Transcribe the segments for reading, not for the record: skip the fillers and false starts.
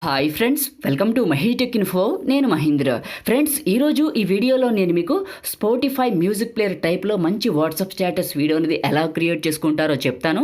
Hi friends, welcome to Mahi tech info. నేను Mahindra. Friends, ఈరోజు ఈ వీడియోలో నేను మీకు స్పాటిఫై మ్యూజిక్ ప్లేయర్ టైప్లో మంచి వాట్సాప్ స్టేటస్ వీడియో అనేది ఎలా క్రియేట్ చేసుకుంటారో చెప్తాను.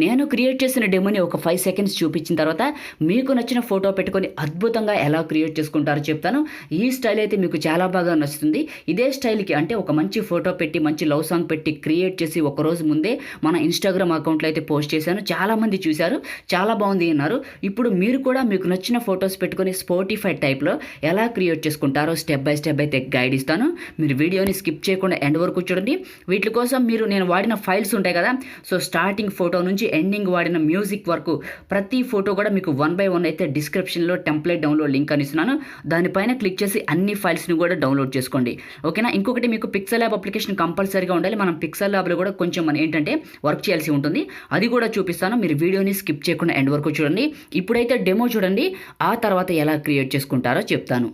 నేను క్రియేట్ చేసిన డెమోని ఒక 5 సెకండ్స్ చూపించిన తర్వాత మీకు నచ్చిన ఫోటో పెట్టుకొని అద్భుతంగా ఎలా క్రియేట్ చేసుకుంటారో చెప్తాను. ఈ స్టైల్ అయితే మీకు చాలా బాగా నచ్చుతుంది. ఇదే స్టైల్కి అంటే ఒక మంచి ఫోటో పెట్టి మంచి లవ్ సాంగ్ పెట్టి క్రియేట్ చేసి ఒకరోజు ముందే మన ఇన్స్టాగ్రామ్ అకౌంట్లో అయితే పోస్ట్ చేశాను. చాలామంది చూశారు, చాలా బాగుంది అన్నారు. ఇప్పుడు మీరు కూడా మీకు నచ్చిన ఫొటోస్ పెట్టుకొని స్పాటిఫై టైప్లో ఎలా క్రియేట్ చేసుకుంటారో స్టెప్ బై స్టెప్ అయితే గైడ్ ఇస్తాను. మీరు వీడియోని స్కిప్ చేయకుండా ఎండ్ వరకు చూడండి. వీటి కోసం నేను వాడిన ఫైల్స్ ఉంటాయి కదా, సో స్టార్టింగ్ ఫోటో నుంచి ఎండింగ్ వాడిన మ్యూజిక్ వరకు ప్రతి ఫోటో కూడా మీకు 1 by 1 అయితే డిస్క్రిప్షన్లో టెంప్లెట్ డౌన్లోడ్ లింక్ అని ఇస్తున్నాను. దానిపైన క్లిక్ చేసి అన్ని ఫైల్స్ని కూడా డౌన్లోడ్ చేసుకోండి. ఓకేనా. ఇంకొకటి మీకు పిక్సెల్ ల్యాబ్ అప్లికేషన్ కంపల్సరీగా ఉండాలి. మనం పిక్సెల్ ల్యాబ్లో కూడా కొంచెం ఏంటంటే వర్క్ చేయాల్సి ఉంటుంది. అది కూడా చూపిస్తాను. మీరు వీడియోని స్కిప్ చేయకుండా ఎండ్ వరకు చూడండి. ఇప్పుడైతే డెమో చూడండి, ఆ తర్వాత ఎలా క్రియేట్ చేసుకుంటారో చెప్తాను.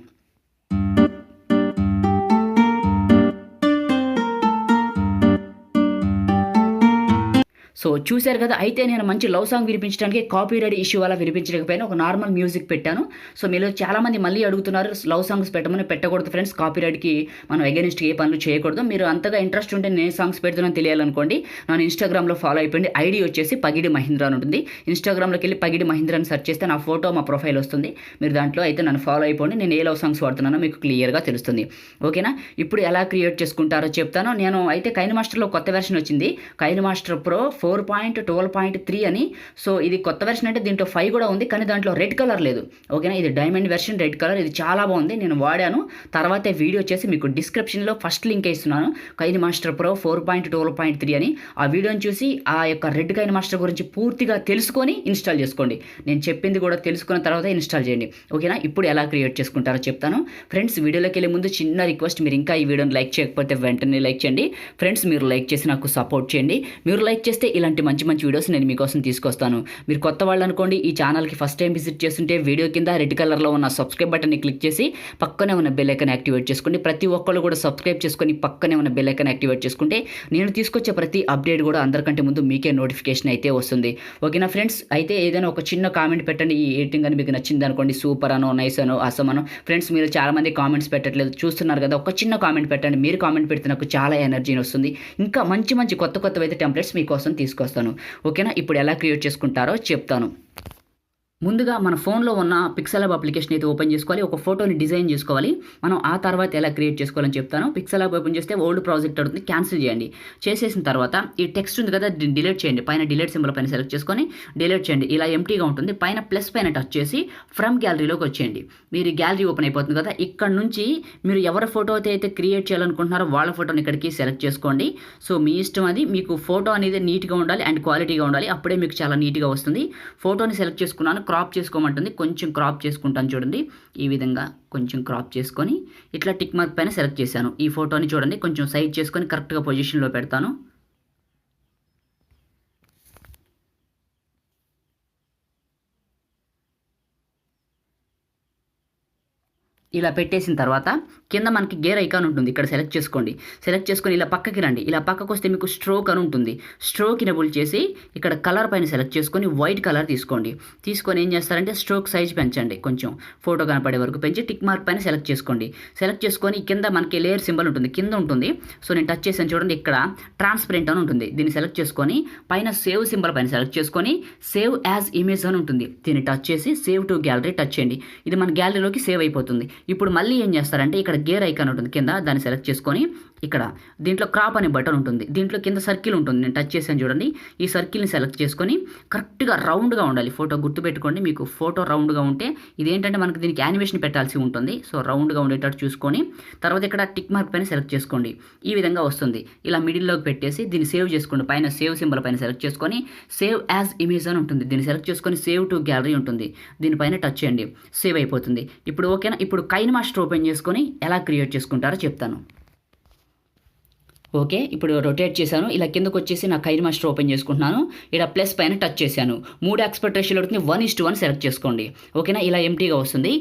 సో చూశారు కదా. అయితే నేను మంచి లవ్ సాంగ్ వినిపించడానికి కాపీరైట్ ఇష్యూ వల్ల వినిపించలేకపోయినా ఒక నార్మల్ మ్యూజిక్ పెట్టాను. సో మీలో చాలామంది మళ్ళీ అడుగుతున్నారు లవ్ సాంగ్స్ పెట్టమని. పెట్టకూడదు ఫ్రెండ్స్, కాపీరైట్కి మనం అగెనిస్ట్ ఏ పనులు చేయకూడదు. మీరు అంతగా ఇంట్రెస్ట్ ఉంటే నేను సాంగ్స్ పెడుతున్నాను తెలియాలనుకోండి, నన్ను ఇన్స్టాగ్రామ్లో ఫాలో అయిపోయింది. ఐడి వచ్చేసి pagidimahendra అని ఉంటుంది. ఇన్స్టాగ్రామ్లోకి వెళ్ళి pagidimahendra అని సెర్చ్ చేస్తే నా ఫోటో మా ప్రొఫైల్ వస్తుంది. మీరు దాంట్లో అయితే నన్ను ఫాలో అయిపోండి. నేను ఏ లవ్ సాంగ్స్ వాడుతున్నానో మీకు క్లియర్గా తెలుస్తుంది. ఓకేనా. ఇప్పుడు ఎలా క్రియేట్ చేసుకుంటారో చెప్తాను. నేను అయితే కైనమాస్టర్లో కొత్త వెర్షన్ వచ్చింది, కైనమాస్టర్ ప్రో 4.12.3 అని. సో ఇది కొత్త వెర్షన్ అంటే దీంట్లో 5 కూడా ఉంది, కానీ దాంట్లో రెడ్ కలర్ లేదు. ఓకేనా. ఇది డైమండ్ వెర్షన్, రెడ్ కలర్. ఇది చాలా బాగుంది, నేను వాడాను. తర్వాత వీడియో వచ్చేసి మీకు డిస్క్రిప్షన్లో ఫస్ట్ లింక్ ఇస్తున్నాను, కైనమాస్టర్ ప్రో 4.12.3 అని. ఆ వీడియోని చూసి ఆ యొక్క రెడ్ కైనమాస్టర్ గురించి పూర్తిగా తెలుసుకొని ఇన్స్టాల్ చేసుకోండి. నేను చెప్పింది కూడా తెలుసుకున్న తర్వాత ఇన్స్టాల్ చేయండి. ఓకేనా. ఇప్పుడు ఎలా క్రియేట్ చేసుకుంటారో చెప్తాను. ఫ్రెండ్స్, వీడియోలోకి వెళ్ళే ముందు చిన్న రిక్వెస్ట్, మీరు ఇంకా ఈ వీడియోని లైక్ చేయకపోతే వెంటనే లైక్ చేయండి. ఫ్రెండ్స్, మీరు లైక్ చేసి నాకు సపోర్ట్ చేయండి. మీరు లైక్ చేస్తే ఇలాంటి మంచి మంచి వీడియోస్ నేను మీకోసం తీసుకొస్తాను. మీరు కొత్త వాళ్ళు అనుకోండి, ఈ ఛానల్కి ఫస్ట్ టైం విజిట్ చేస్తుంటే వీడియో కింద రెడ్ కలర్లో ఉన్న సబ్స్క్రైబ్ బటన్ని క్లిక్ చేసి పక్కనే ఉన్న బెల్ ఐకాన్ యాక్టివేట్ చేసుకోండి. ప్రతి ఒక్కళ్ళు కూడా సబ్స్క్రైబ్ చేసుకొని పక్కనే ఉన్న బెల్ ఐకాన్ యాక్టివేట్ చేసుకుంటే నేను తీసుకొచ్చే ప్రతి అప్డేట్ కూడా అందరికంటే ముందు మీకే నోటిఫికేషన్ అయితే వస్తుంది. ఓకేనా ఫ్రెండ్స్. అయితే ఏదైనా ఒక చిన్న కామెంట్ పెట్టండి. ఈ ఎడిటింగ్ అని మీకు నచ్చింది అనుకోండి, సూపర్ అనో, నైస్ అనో, అసమ్ అనో. ఫ్రెండ్స్, మీరు చాలామంది కామెంట్స్ పెట్టట్లేదు, చూస్తున్నారు కదా. ఒక చిన్న కామెంట్ పెట్టండి. మీరు కామెంట్ పెడితే నాకు చాలా ఎనర్జీని వస్తుంది. ఇంకా మంచి మంచి కొత్తవి అయితే టెంప్లెట్స్ మీకోసం తీసుకొస్తాను. ఓకేనా. ఇప్పుడు ఎలా క్రియేట్ చేసుకుంటారో చెప్తాను. ముందుగా మన ఫోన్లో ఉన్న పిక్సెల్ ల్యాబ్ అప్లికేషన్ అయితే ఓపెన్ చేసుకోవాలి. ఒక ఫోటోని డిజైన్ చేసుకోవాలి. మనం ఆ తర్వాత ఎలా క్రియేట్ చేసుకోవాలని చెప్తాను. పిక్సెల్ ల్యాబ్ ఓపెన్ చేస్తే ఓల్డ్ ప్రాజెక్ట్ అడుగుతుంది, క్యాన్సిల్ చేయండి. చేసేసిన తర్వాత ఈ టెక్స్ట్ ఉంది కదా, డిలీట్ చేయండి. పైన డిలీట్ సింబల్ పైన సెలెక్ట్ చేసుకొని డిలీట్ చేయండి. ఇలా ఎంటీగా ఉంటుంది. పైన ప్లస్ పైన టచ్ చేసి ఫ్రమ్ గ్యాలరీలోకి వచ్చేయండి. మీరు గ్యాలరీ ఓపెన్ అయిపోతుంది కదా. ఇక్కడ నుంచి మీరు ఎవరి ఫోటో అయితే క్రియేట్ చేయాలనుకుంటున్నారో వాళ్ళ ఫోటోని ఇక్కడికి సెలెక్ట్ చేసుకోండి. సో మీ ఇష్టం అది. మీకు ఫోటో అనేది నీట్గా ఉండాలి అండ్ క్వాలిటీగా ఉండాలి, అప్పుడే మీకు చాలా నీట్గా వస్తుంది. ఫోటోని సెలెక్ట్ చేసుకున్నాను. క్రాప్ చేసుకోమంటుంది, కొంచెం క్రాప్ చేసుకుంటాను చూడండి. ఈ విధంగా కొంచెం క్రాప్ చేసుకొని ఇట్లా టిక్ మార్క్ పైన సెలెక్ట్ చేశాను. ఈ ఫోటోని చూడండి, కొంచెం సైజ్ చేసుకొని కరెక్ట్గా పొజిషన్లో పెడతాను. ఇలా పెట్టేసిన తర్వాత కింద మనకి గేర్ ఐకాన్ ఉంటుంది, ఇక్కడ సెలెక్ట్ చేసుకోండి. సెలెక్ట్ చేసుకొని ఇలా పక్కకి రండి. ఇలా పక్కకు వస్తే మీకు స్ట్రోక్ అని ఉంటుంది. స్ట్రోక్ ఎనేబుల్ చేసి ఇక్కడ కలర్ పైన సెలెక్ట్ చేసుకొని వైట్ కలర్ తీసుకోండి. తీసుకొని ఏం చేస్తారంటే స్ట్రోక్ సైజ్ పెంచండి, కొంచెం ఫోటో కనపడే వరకు పెంచి టిక్ మార్క్ పైన సెలెక్ట్ చేసుకోండి. సెలెక్ట్ చేసుకొని కింద మనకి లేయర్ సింబల్ ఉంటుంది, కింద ఉంటుంది. సో నేను టచ్ చేసాను చూడండి, ఇక్కడ ట్రాన్స్పరెంట్ అని ఉంటుంది. దీన్ని సెలెక్ట్ చేసుకొని పైన సేవ్ సింబల్ పైన సెలెక్ట్ చేసుకొని సేవ్ యాజ్ ఇమేజ్ అని ఉంటుంది. దీన్ని టచ్ చేసి సేవ్ టు గ్యాలరీ టచ్ చేయండి. ఇది మన గ్యాలరీలోకి సేవ్ అయిపోతుంది. ఇప్పుడు మళ్ళీ ఏం చేస్తారంటే ఇక్కడ గేర్ ఐకాన్ ఉంటుంది కింద, దాన్ని సెలెక్ట్ చేసుకొని ఇక్కడ దీంట్లో క్రాప్ అనే బటన్ ఉంటుంది. దీంట్లో కింద సర్కిల్ ఉంటుంది, నేను టచ్ చేశాను చూడండి. ఈ సర్కిల్ని సెలెక్ట్ చేసుకొని కరెక్ట్గా రౌండ్గా ఉండాలి ఫోటో. గుర్తుపెట్టుకోండి, మీకు ఫోటో రౌండ్గా ఉంటే ఇదేంటంటే మనకి దీనికి యానిమేషన్ పెట్టాల్సి ఉంటుంది. సో రౌండ్గా ఉండేటట్టు చూసుకొని తర్వాత ఇక్కడ టిక్ మార్క్ పైన సెలెక్ట్ చేసుకోండి. ఈ విధంగా వస్తుంది. ఇలా మిడిల్లోకి పెట్టేసి దీన్ని సేవ్ చేసుకోండి. పైన సేవ్ సింబల్ పైన సెలెక్ట్ చేసుకొని సేవ్ యాజ్ ఇమేజ్ అని ఉంటుంది. దీన్ని సెలెక్ట్ చేసుకొని సేవ్ టు గ్యాలరీ ఉంటుంది, దీనిపైన టచ్ చేయండి. సేవ్ అయిపోతుంది. ఇప్పుడు ఓకేనా. ఇప్పుడు కైనమాస్టర్ ఓపెన్ చేసుకొని ఎలా క్రియేట్ చేసుకుంటారో చెప్తాను. ఓకే, ఇప్పుడు రొటేట్ చేశాను. ఇలా కిందకు వచ్చేసి నా కైనమాస్టర్ ఓపెన్ చేసుకుంటున్నాను. ఇక్కడ ప్లస్ పైన టచ్ చేశాను. 3 ఆస్పెక్ట్ రేషియోలో ఉంటుంది, 1:1 సెలెక్ట్ చేసుకోండి. ఓకేనా. ఇలా ఎంటీగా వస్తుంది.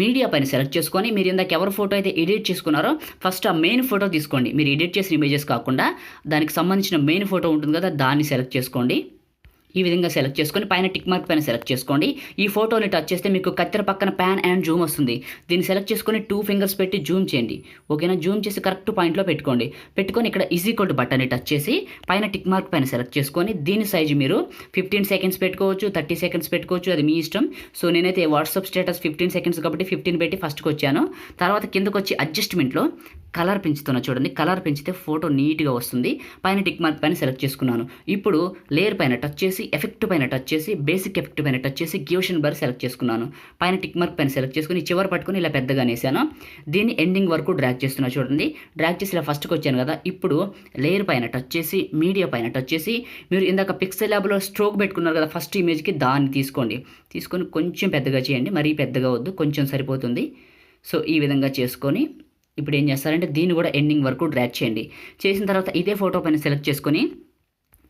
మీడియా పైన సెలెక్ట్ చేసుకొని మీరు ఇందాక ఎవరి ఫోటో అయితే ఎడిట్ చేసుకున్నారో ఫస్ట్ ఆ మెయిన్ ఫోటో తీసుకోండి. మీరు ఎడిట్ చేసిన ఇమేజెస్ కాకుండా దానికి సంబంధించిన మెయిన్ ఫోటో ఉంటుంది కదా, దాన్ని సెలెక్ట్ చేసుకోండి. ఈ విధంగా సెలెక్ట్ చేసుకొని పైన టిక్ మార్క్ పైన సెలెక్ట్ చేసుకోండి. ఈ ఫోటోని టచ్ చేస్తే మీకు కత్తెర పక్కన ప్యాన్ అండ్ జూమ్ వస్తుంది. దీన్ని సెలెక్ట్ చేసుకొని 2 ఫింగర్స్ పెట్టి జూమ్ చేయండి. ఓకేనా, జూమ్ చేసి కరెక్ట్ పాయింట్లో పెట్టుకోండి. పెట్టుకొని ఇక్కడ ఈజ్ ఈక్వల్ టు బటన్ని టచ్ చేసి పైన టిక్ మార్క్ పైన సెలెక్ట్ చేసుకొని దీని సైజు మీరు 15 సెకండ్స్ పెట్టుకోవచ్చు, 30 సెకండ్స్ పెట్టుకోవచ్చు, అది మీ ఇష్టం. సో నేనైతే వాట్సాప్ స్టేటస్ 15 సెకండ్స్ కాబట్టి 15 పెట్టి ఫస్ట్కి వచ్చాను. తర్వాత కిందకు వచ్చి అడ్జస్ట్మెంట్లో కలర్ పెంచుతున్నా చూడండి. కలర్ పెంచితే ఫోటో నీట్గా వస్తుంది. పైన టిక్ మార్క్ పైన సెలెక్ట్ చేసుకున్నాను. ఇప్పుడు లేయర్ పైన టచ్ చేసి ఎఫెక్ట్ పైన టచ్ చేసి బేసిక్ ఎఫెక్ట్ పైన టచ్ చేసి గివ్షన్ బార్ సెలెక్ట్ చేసుకున్నాను. పైన టిక్ మార్క్ పైన సెలెక్ట్ చేసుకుని చివరి పట్టుకుని ఇలా పెద్దగా నేసాను. దీన్ని ఎండింగ్ వరకు డ్రాగ్ చేస్తున్నా చూడండి. డ్రాగ్ చేసి ఇలా ఫస్ట్కి వచ్చాను కదా. ఇప్పుడు లేయర్ పైన టచ్ చేసి మీడియా పైన టచ్ చేసి మీరు ఇందాక పిక్సెల్ ల్యాబ్లో స్ట్రోక్ పెట్టుకున్నారు కదా ఫస్ట్ ఇమేజ్కి, దాన్ని తీసుకొని కొంచెం పెద్దగా చేయండి. మరీ పెద్దగా వద్దు, కొంచెం సరిపోతుంది. సో ఈ విధంగా చేసుకొని ఇప్పుడు ఏం చేస్తారంటే దీన్ని కూడా ఎండింగ్ వరకు డ్రాగ్ చేయండి. చేసిన తర్వాత ఇదే ఫోటో పైన సెలెక్ట్ చేసుకొని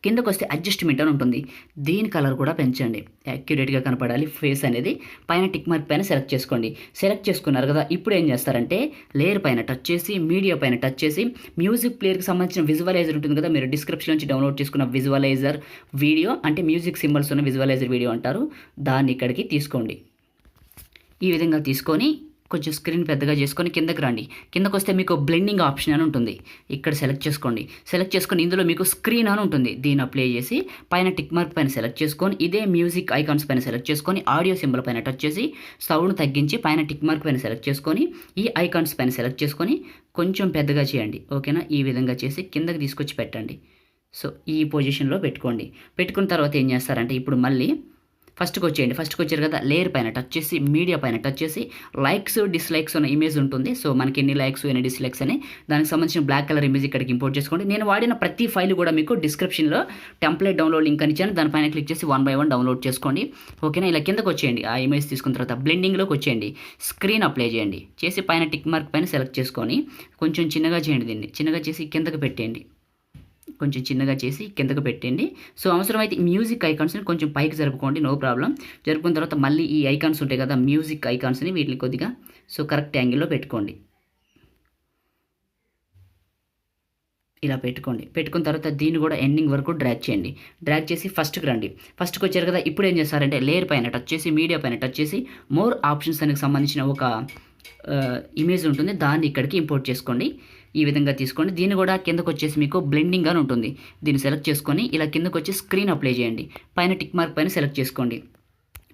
కిందకు వస్తే అడ్జస్ట్మెంట్ అని ఉంటుంది. దీని కలర్ కూడా పెంచండి, యాక్యురేట్గా కనపడాలి ఫేస్ అనేది. పైన టిక్ మార్క్ పైన సెలెక్ట్ చేసుకోండి. సెలెక్ట్ చేసుకున్నారు కదా. ఇప్పుడు ఏం చేస్తారంటే లేయర్ పైన టచ్ చేసి మీడియా పైన టచ్ చేసి మ్యూజిక్ ప్లేయర్కి సంబంధించిన విజువలైజర్ ఉంటుంది కదా, మీరు డిస్క్రిప్షన్ నుంచి డౌన్లోడ్ చేసుకున్న విజువలైజర్ వీడియో, అంటే మ్యూజిక్ సింబల్స్ ఉన్న విజువలైజర్ వీడియో అంటారు, దాన్ని ఇక్కడికి తీసుకోండి. ఈ విధంగా తీసుకొని కొంచెం స్క్రీన్ పెద్దగా చేసుకొని కిందకి రండి. కిందకు వస్తే మీకు బ్లెండింగ్ ఆప్షన్ అని ఉంటుంది, ఇక్కడ సెలెక్ట్ చేసుకోండి. సెలెక్ట్ చేసుకొని ఇందులో మీకు స్క్రీన్ అని ఉంటుంది, దీన్ని అప్లై చేసి పైన టిక్ మార్క్ పైన సెలెక్ట్ చేసుకొని ఇదే మ్యూజిక్ ఐకాన్స్ పైన సెలెక్ట్ చేసుకొని ఆడియో సింబల్ పైన టచ్ చేసి సౌండ్ తగ్గించి పైన టిక్ మార్క్ పైన సెలెక్ట్ చేసుకొని ఈ ఐకాన్స్ పైన సెలెక్ట్ చేసుకొని కొంచెం పెద్దగా చేయండి. ఓకేనా, ఈ విధంగా చేసి కిందకి తీసుకొచ్చి పెట్టండి. సో ఈ పొజిషన్లో పెట్టుకోండి. పెట్టుకున్న తర్వాత ఏం చేస్తారంటే ఇప్పుడు మళ్ళీ ఫస్ట్కి వచ్చేయండి. ఫస్ట్కి వచ్చారు కదా, లేయర్ పైన టచ్ చేసి మీడియా పైన టచ్ చేసి లైక్స్ డిస్లైక్స్ ఉన్న ఇమేజ్ ఉంటుంది. సో మనకి ఎన్ని లైక్స్ ఎన్ని డిస్లైక్స్ అని దానికి సంబంధించిన బ్లాక్ కలర్ ఇమేజ్ ఇక్కడికి ఇంపోర్ట్ చేసుకోండి. నేను వాడిన ప్రతి ఫైల్ కూడా మీకు డిస్క్రిప్షన్లో టెంప్లెట్ డౌన్లోడ్ లింక్ అని ఇచ్చాను, దానిపైన క్లిక్ చేసి 1 by 1 డౌన్లోడ్ చేసుకోండి. ఓకేనా, ఇలా కిందకు వచ్చేయండి. ఆ ఇమేజ్ తీసుకున్న తర్వాత బ్లెండింగ్లోకి వచ్చేయండి. స్క్రీన్ అప్లై చేయండి. చేసి పైన టిక్ మార్క్ పైన సెలెక్ట్ చేసుకొని కొంచెం చిన్నగా చేయండి. దీన్ని చిన్నగా చేసి కిందకు పెట్టేయండి. కొంచెం చిన్నగా చేసి కిందకు పెట్టండి. సో అవసరమైతే మ్యూజిక్ ఐకాన్స్ని కొంచెం పైకి జరుపుకోండి, నో ప్రాబ్లం. జరుపుకున్న తర్వాత మళ్ళీ ఈ ఐకాన్స్ ఉంటాయి కదా మ్యూజిక్ ఐకాన్స్ని, వీటిని కొద్దిగా సో కరెక్ట్ యాంగిల్లో పెట్టుకోండి. ఇలా పెట్టుకోండి. పెట్టుకున్న తర్వాత దీన్ని కూడా ఎండింగ్ వరకు డ్రాగ్ చేయండి. డ్రాగ్ చేసి ఫస్ట్కి రండి. ఫస్ట్కి వచ్చారు కదా. ఇప్పుడు ఏం చేస్తారంటే లేయర్ పైన టచ్ చేసి మీడియా పైన టచ్ చేసి మోర్ ఆప్షన్స్ దానికి సంబంధించిన ఒక ఇమేజ్ ఉంటుంది, దాన్ని ఇక్కడికి ఇంపోర్ట్ చేసుకోండి. ఈ విధంగా తీసుకోండి. దీన్ని కూడా కిందకు వచ్చేసి మీకు బ్లెండింగ్ అని ఉంటుంది, దీన్ని సెలెక్ట్ చేసుకొని ఇలా కిందకు వచ్చి స్క్రీన్ అప్లై చేయండి. పైన టిక్ మార్క్ పైన సెలెక్ట్ చేసుకోండి.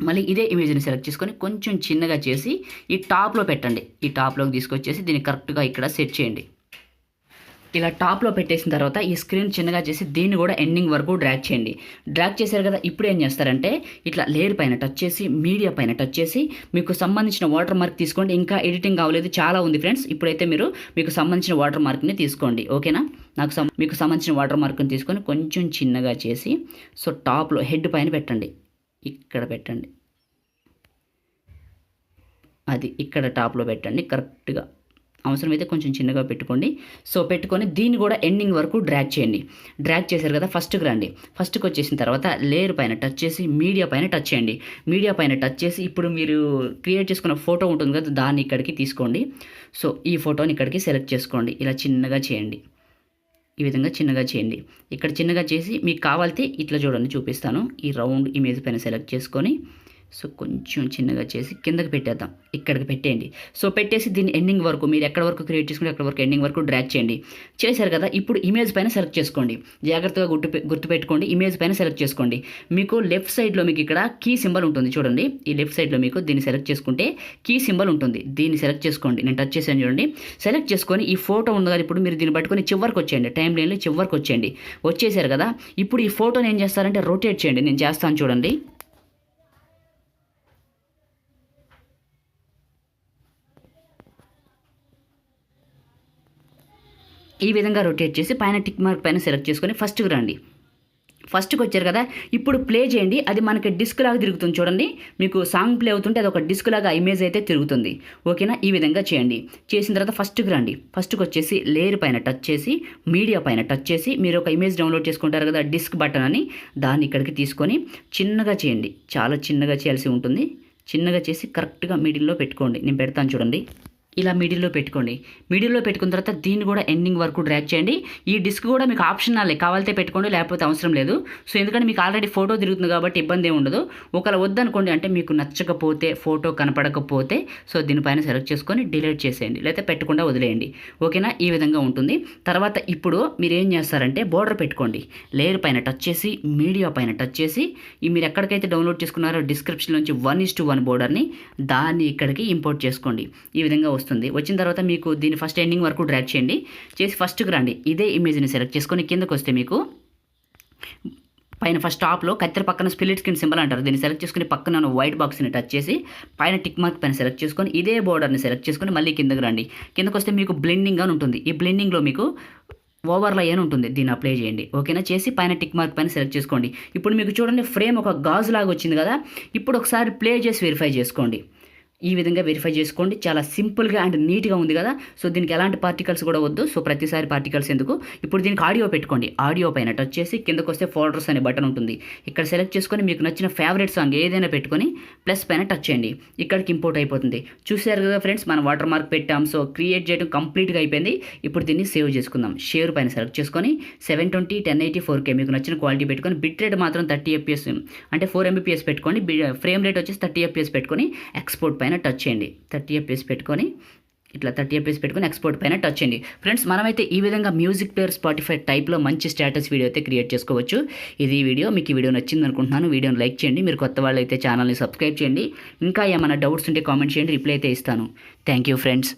మళ్ళీ ఇదే ఇమేజ్ని సెలెక్ట్ చేసుకొని కొంచెం చిన్నగా చేసి ఈ టాప్లో పెట్టండి. ఈ టాప్లోకి తీసుకొచ్చేసి దీన్ని కరెక్ట్గా ఇక్కడ సెట్ చేయండి. ఇలా టాప్లో పెట్టేసిన తర్వాత ఈ స్క్రీన్ చిన్నగా చేసి దీన్ని కూడా ఎండింగ్ వరకు డ్రాగ్ చేయండి. డ్రాగ్ చేశారు కదా. ఇప్పుడు ఏం చేస్తారంటే ఇట్లా లేయర్ పైన టచ్ చేసి మీడియా పైన టచ్ చేసి మీకు సంబంధించిన వాటర్ మార్క్ తీసుకోండి. ఇంకా ఎడిటింగ్ కావలేదు, చాలా ఉంది ఫ్రెండ్స్. ఇప్పుడైతే మీరు మీకు సంబంధించిన వాటర్ మార్క్ని తీసుకోండి. ఓకేనా, మీకు సంబంధించిన వాటర్ మార్క్ని తీసుకొని కొంచెం చిన్నగా చేసి సో టాప్లో హెడ్ పైన పెట్టండి. ఇక్కడ పెట్టండి, అది ఇక్కడ టాప్లో పెట్టండి కరెక్ట్గా. అవసరమైతే కొంచెం చిన్నగా పెట్టుకోండి. సో పెట్టుకొని దీన్ని కూడా ఎండింగ్ వరకు డ్రాగ్ చేయండి. డ్రాగ్ చేశారు కదా. ఫస్ట్కి రండి. ఫస్ట్కి వచ్చేసిన తర్వాత లేయర్ పైన టచ్ చేసి మీడియా పైన టచ్ చేయండి. మీడియా పైన టచ్ చేసి ఇప్పుడు మీరు క్రియేట్ చేసుకున్న ఫోటో ఉంటుంది కదా, దాన్ని ఇక్కడికి తీసుకోండి. సో ఈ ఫోటోని ఇక్కడికి సెలెక్ట్ చేసుకోండి. ఇలా చిన్నగా చేయండి. ఈ విధంగా చిన్నగా చేయండి. ఇక్కడ చిన్నగా చేసి మీకు కావాలితే ఇట్లా చూడండి, చూపిస్తాను. ఈ రౌండ్ ఇమేజ్ పైన సెలెక్ట్ చేసుకొని సో కొంచెం చిన్నగా చేసి కిందకి పెట్టేద్దాం. ఇక్కడికి పెట్టేయండి. సో పెట్టేసి దీన్ని ఎండింగ్ వరకు మీరు ఎక్కడ వరకు క్రియేట్ చేసుకుంటే అక్కడ వరకు ఎండింగ్ వరకు డ్రాగ్ చేయండి. చేశారు కదా. ఇప్పుడు ఇమేజ్ పైన సెలెక్ట్ చేసుకోండి. జాగ్రత్తగా గుర్తుపెట్టుకోండి. ఇమేజ్ పైన సెలెక్ట్ చేసుకోండి. మీకు లెఫ్ట్ సైడ్లో మీకు ఇక్కడ కీ సింబల్ ఉంటుంది చూడండి. ఈ లెఫ్ట్ సైడ్లో మీకు దీన్ని సెలెక్ట్ చేసుకుంటే కీ సింబల్ ఉంటుంది, దీన్ని సెలెక్ట్ చేసుకోండి. నేను టచ్ చేశాను చూడండి. సెలెక్ట్ చేసుకొని ఈ ఫోటో ఉంది కదా, ఇప్పుడు మీరు దీన్ని పట్టుకొని చివరికి వచ్చేయండి. టైం లైన్లో చివరికి వచ్చేయండి. వచ్చేసారు కదా. ఇప్పుడు ఈ ఫోటోని ఏం చేస్తారంటే రొటేట్ చేయండి. నేను చేస్తాను చూడండి. ఈ విధంగా రొటేట్ చేసి పైన టిక్ మార్క్ పైన సెలెక్ట్ చేసుకొని ఫస్ట్కి రండి. ఫస్ట్కి వచ్చారు కదా. ఇప్పుడు ప్లే చేయండి. అది మనకి డిస్క్ లాగా తిరుగుతుంది చూడండి. మీకు సాంగ్ ప్లే అవుతుంటే అది ఒక డిస్క్ లాగా ఇమేజ్ అయితే తిరుగుతుంది. ఓకేనా, ఈ విధంగా చేయండి. చేసిన తర్వాత ఫస్ట్కి రండి. ఫస్ట్కి వచ్చేసి లేయర్ పైన టచ్ చేసి మీడియా పైన టచ్ చేసి మీరు ఒక ఇమేజ్ డౌన్లోడ్ చేసుకుంటారు కదా డిస్క్ బటన్ అని, దాన్ని ఇక్కడికి తీసుకొని చిన్నగా చేయండి. చాలా చిన్నగా చేయాల్సి ఉంటుంది. చిన్నగా చేసి కరెక్ట్గా మిడిల్లో పెట్టుకోండి. నేను పెడతాను చూడండి. ఇలా మిడిల్లో పెట్టుకోండి. మిడిల్లో పెట్టుకున్న తర్వాత దీన్ని కూడా ఎండింగ్ వరకు డ్రాగ్ చేయండి. ఈ డిస్క్ కూడా మీకు ఆప్షనల్లే, కావాలితే పెట్టుకోండి, లేకపోతే అవసరం లేదు. సో ఎందుకంటే మీకు ఆల్రెడీ ఫోటో తిరుగుతుంది కాబట్టి ఇబ్బంది ఏమి ఉండదు. ఒకవేళ వద్దనుకోండి, అంటే మీకు నచ్చకపోతే, ఫోటో కనపడకపోతే సో దీనిపైన సెలెక్ట్ చేసుకొని డిలీట్ చేసేయండి, లేకపోతే పెట్టకుండా వదిలేయండి. ఓకేనా, ఈ విధంగా ఉంటుంది. తర్వాత ఇప్పుడు మీరు ఏం చేస్తారంటే బోర్డర్ పెట్టుకోండి. లేయర్ పైన టచ్ చేసి, మీడియా పైన టచ్ చేసి, మీరు ఎక్కడికైతే డౌన్లోడ్ చేసుకున్నారో డిస్క్రిప్షన్ నుంచి 1:1 బోర్డర్ని దాన్ని ఇక్కడికి ఇంపోర్ట్ చేసుకోండి. ఈ విధంగా వస్తుంది. వచ్చిన తర్వాత మీకు దీన్ని ఫస్ట్ ఎండింగ్ వరకు డ్రాగ్ చేయండి. చేసి ఫస్ట్కి రండి. ఇదే ఇమేజ్ని సెలెక్ట్ చేసుకొని కిందకు వస్తే మీకు పైన ఫస్ట్ టాప్లో కత్తెర పక్కన స్ప్లిట్ స్క్రీన్ సింబల్ అంటారు. దీన్ని సెలెక్ట్ చేసుకుని పక్కన ఉన్న వైట్ బాక్స్ని టచ్ చేసి పైన టిక్ మార్క్ పైన సెలెక్ట్ చేసుకొని ఇదే బోర్డర్ని సెలెక్ట్ చేసుకొని మళ్ళీ కిందకు రండి. కిందకు వస్తే మీకు బ్లెండింగ్ అని ఉంటుంది. ఈ బ్లెండింగ్లో మీకు ఓవర్లై అని ఉంటుంది, దీన్ని అప్లై చేయండి. ఓకేనా, చేసి పైన టిక్ మార్క్ పైన సెలెక్ట్ చేసుకోండి. ఇప్పుడు మీకు చూడండి ఫ్రేమ్ ఒక గాజు లాగా వచ్చింది కదా. ఇప్పుడు ఒకసారి ప్లే చేసి వెరిఫై చేసుకోండి. ఈ విధంగా వెరిఫై చేసుకోండి. చాలా సింపుల్గా అండ్ నీట్గా ఉంది కదా. సో దీనికి ఎలాంటి పార్టికల్స్ కూడా వద్దు. సో ప్రతిసారి పార్టికల్స్ ఎందుకు. ఇప్పుడు దీనికి ఆడియో పెట్టుకోండి. ఆడియో పైన టచ్ చేసి కిందకు వస్తే ఫోల్డర్స్ అనే బటన్ ఉంటుంది. ఇక్కడ సెలెక్ట్ చేసుకొని మీకు నచ్చిన ఫేవరెట్ సాంగ్ ఏదైనా పెట్టుకొని ప్లస్ పైన టచ్ చేయండి. ఇక్కడికి ఇంపోర్ట్ అయిపోతుంది. చూసారు కదా ఫ్రెండ్స్, మనం వాటర్ మార్క్ పెట్టాం. సో క్రియేట్ చేయడం కంప్లీట్గా అయిపోయింది. ఇప్పుడు దీన్ని సేవ్ చేసుకుందాం. షేర్ పైన సెలెక్ట్ చేసుకొని 720 1080 4K మీకు నచ్చిన క్వాలిటీ పెట్టుకొని బిట్ రేట్ మాత్రం 30 fps అంటే 4 Mbps పెట్టుకోండి. ఫ్రేమ్ రేట్ వచ్చేసి 30 fps పెట్టుకొని ఎక్స్పోర్ట్ పైన టచ్ చేయండి. 30 fps పెట్టుకొని ఇట్లా 30 fps పెట్టుకొని ఎక్స్పోర్ట్ పైన టచ్ చేయండి. ఫ్రెండ్స్, మనమైతే ఈ విధంగా మ్యూజిక్ ప్లేయర్ స్పాటిఫై టైప్లో మంచి స్టేటస్ వీడియో అయితే క్రియేట్ చేసుకోవచ్చు. ఇది ఈ వీడియో మీకు ఈ వీడియో నచ్చింది అనుకుంటున్నాను. వీడియోని లైక్ చేయండి. మీరు కొత్త వాళ్ళు అయితే ఛానల్ని సబ్స్క్రైబ్ చేయండి. ఇంకా ఏమైనా డౌట్స్ ఉంటే కామెంట్ చేయండి, రిప్లై అయితే ఇస్తాను. Thank you friends.